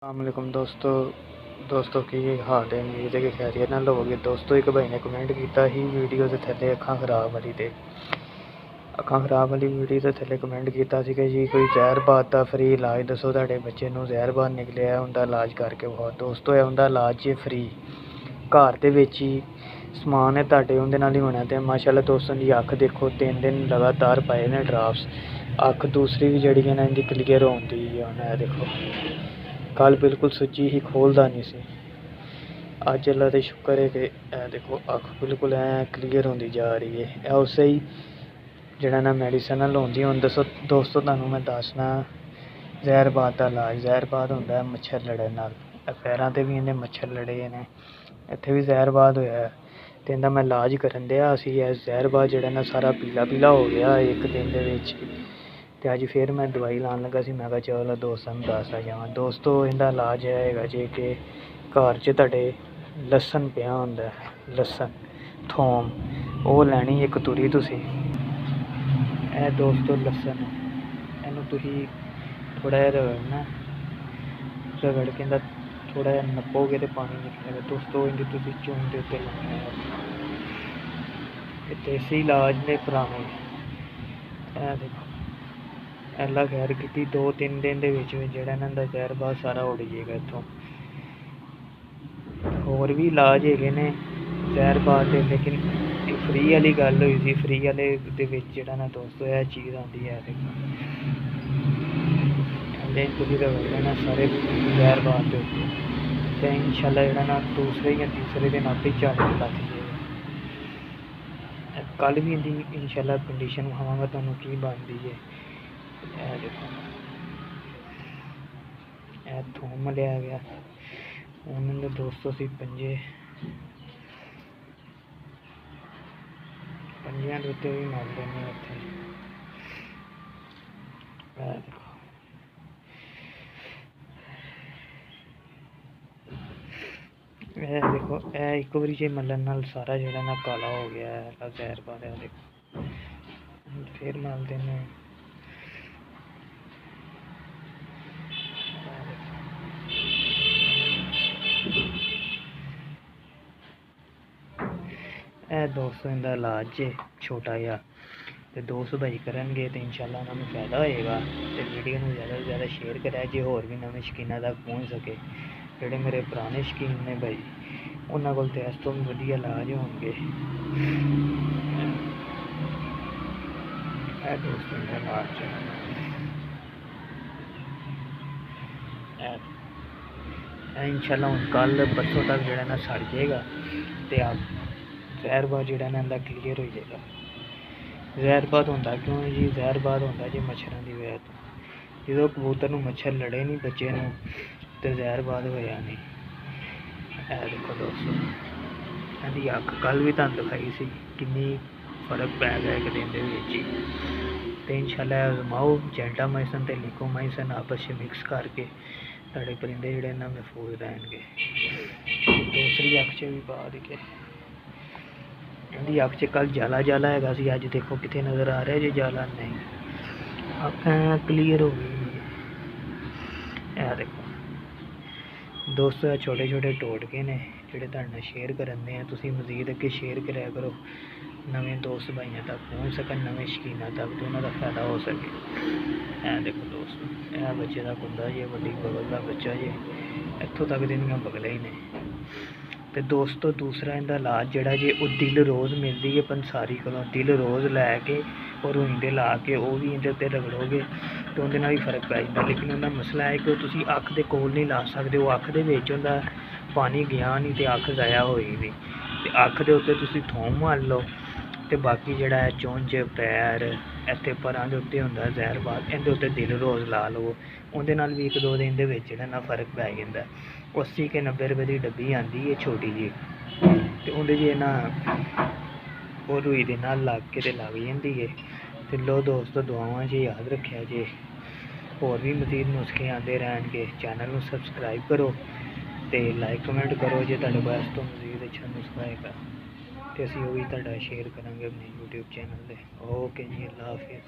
अस्सलामुअलैकुम दोस्तों की हाल है। उम्मीद है कि खैरियत नाल होवोगे। दोस्तों एक भाई ने कमेंट किया ही वीडियो के थल्ले अखां खराब वाली वीडियो के थल्ले कमेंट किया कि जी कोई जहरबाद का फ्री इलाज दसो, तुहाडे बच्चे नूं जहरबाद निकलिया, उनका इलाज करके बहुत। दोस्तों उनका इलाज है फ्री, घर दे विच ही समान है तुहाडे, उहदे नाल ही होना। ते माशाअल्लाह दोस्तों दी अख देखो 3 दिन लगातार पाए ने ड्राप्स। अख दूसरी भी जिहड़ी है ना इनकी क्लीयर होंदी है। देखो कल बिल्कुल सुची ही, खोलदा नहीं सी। अज अल्लाह का शुक्र है कि देखो अख बिल्कुल क्लीयर होंदी जा रही है। उसे ही जिहड़ा ना मैडिसन लाउंदी। हुण दसो दोस्तों तुहानूं मैं दसना जहरबाद का इलाज। जहरबाद होंदा है मच्छर लड़न नाल। पैरां ते भी इहदे मच्छर लड़े ने, इत्थे भी जहरबाद होया ते इहदा मैं इलाज करन दिया सी। जहरबाद जिहड़ा ना सारा पीला हो गया एक दिन दे विच। ते अज फिर मैं दवाई लान लगा सी। मैं कहा चलो दोस्तां नूं दसदा जावां। दोस्तों इहदा इलाज हैगा जी कि घर च तुहाडे लसन पिया होंदा है, लसन थोम ओह लैनी एक तुरी तुसीं। दोस्तों लसन इहनूं तुसीं थोड़ा जिहा रगड़ना, रगड़ के इहदा थोड़ा जिहा नप्पोगे तो पानी निकलेगा। दोस्तों इहदी तुसीं चूंड दे उत्ते लानी है। देसी इलाज ने पुराने। देखो अल्लाह खैर कीती, 2-3 दिन दे विच जिहड़ा इन्हां दा जहरबाद सारा उड़ जाएगा इत्थों। होर भी इलाज हैगे ने जहरबाद दे, लेकिन फ्री वाली गल होई सी। फ्री वाले दे विच जिहड़ा ना दोस्तों यह चीज़ आंदी है। देखो तुसीं रगड़ लेना सारे जहरबाद दे उत्ते ते इंशाअल्लाह जिहड़ा ना दूसरे या तीसरे दिन आपे झड़ के लथ जाएगा। कल भी इंदी इंशाअल्लाह कंडीशन विखावांगा तुहानूं की बनदी है। देखो थोम लिया गया। उन्होंने दोस्तों असीं पंजियां दे उत्ते भी मल देने उत्थे। देखो देखो एक बारी जे मलन नाल सारा जिहड़ा ना काला हो गया है जहरबाद। देखो फिर मल देने। दोस्तों इनका इलाज है छोटा जिहा, तो दोस्त भाई करनगे तो इंशाअल्लाह उन्होंने फायदा होएगा। तो वीडियो में ज़्यादा से ज़्यादा शेयर करें जो होर भी नवे शकीनां तक पहुँच सके। जोड़े मेरे पुराने शकीन ने भाई उन्होंने कोल तो इस तो भी वधिया इलाज होंगे। दोस्तों का इलाज इंशाअल्लाह हुण कल परसों तक जो ना सड़ जाएगा तो आप जहरबाद जो ना इंदा क्लीयर हो जाएगा। जहरबाद होंदा क्यों जी? जहरबाद होंदा जी मच्छरों की वजह तो। जो कबूतर नूं मच्छर लड़े नहीं बच्चे नूं तो जहरबाद होया नहीं। देखो दोस्तों इहदी अख कल भी तुहानूं दिखाई सी किन्नी फर्क पै गया एक दिन दे विच ही। तो इंशाअल्लाह आजमाओ जेंटामाइसिन ते लिकोमाइसिन आपस में मिक्स करके तुहाडे परिंदे जिहड़े ना महफूज रहणगे। दूसरी अख च भी पा दी के इहदी अख च कल जाला हैगा सी, अज देखो कितने नज़र आ रहा है जी जाला नहीं। अख क्लीयर हो गई। देखो दोस्तों छोटे छोटे टोटके ने जिहड़े तुहाडे नाल शेयर करन दे। तुसीं मजीद अगे शेयर कराया करो, नवे दोस्त भाइयों तक पहुँच सकन, नवे शकीनां तक, तो उन्हों का फायदा हो सके। देखो दोस्तों यह बच्चे का कुंदा जे, वड्डी बगल का बच्चा जे, इत्थों तक दियाँ बगलें ही ने। तो दोस्तों दूसरा इनका इलाज जोड़ा जे वो दिल रोज़ मिलती है पंसारी को। दिल रोज़ लैके और रूई दे ला के वो भी इंदे उत्ते रगड़ोगे तो उहदे नाल भी फर्क पै जांदा। लेकिन उहदा मसला है कि तुसीं अख दे कोल नहीं ला सकदे, वो अख दे विच हुंदा, पानी गया नहीं तो अख ज़ाया होई नहीं। तो अख दे उत्ते तुसीं थोम मल लो तो बाकी जिहड़ा है चुंझ पैर इत्थे परां दे उत्ते हुंदा जहरबाद, इहदे उत्ते दिल रोज़ ला लवो। उहदे नाल भी 1-2 दिन दे विच जिहड़ा ना फर्क पै जांदा। 80 के 90 रुपए की डब्बी आती है छोटी जी, तो उहदे च ना वो रूई दे नाल लग के लग जाती है। तो लो दोस्तों दुआवां च याद रखिया जे। होर भी मजीद नुस्खे आते रहनगे। चैनल को सबसक्राइब करो तो लाइक कमेंट करो जो तुहाडे कोल इस तो मजीद अच्छा नुस्खा हैगा तो असीं वो भी तुहाडा शेयर करांगे अपने यूट्यूब चैनल पर। ओके जी, अल्लाह हाफिज़।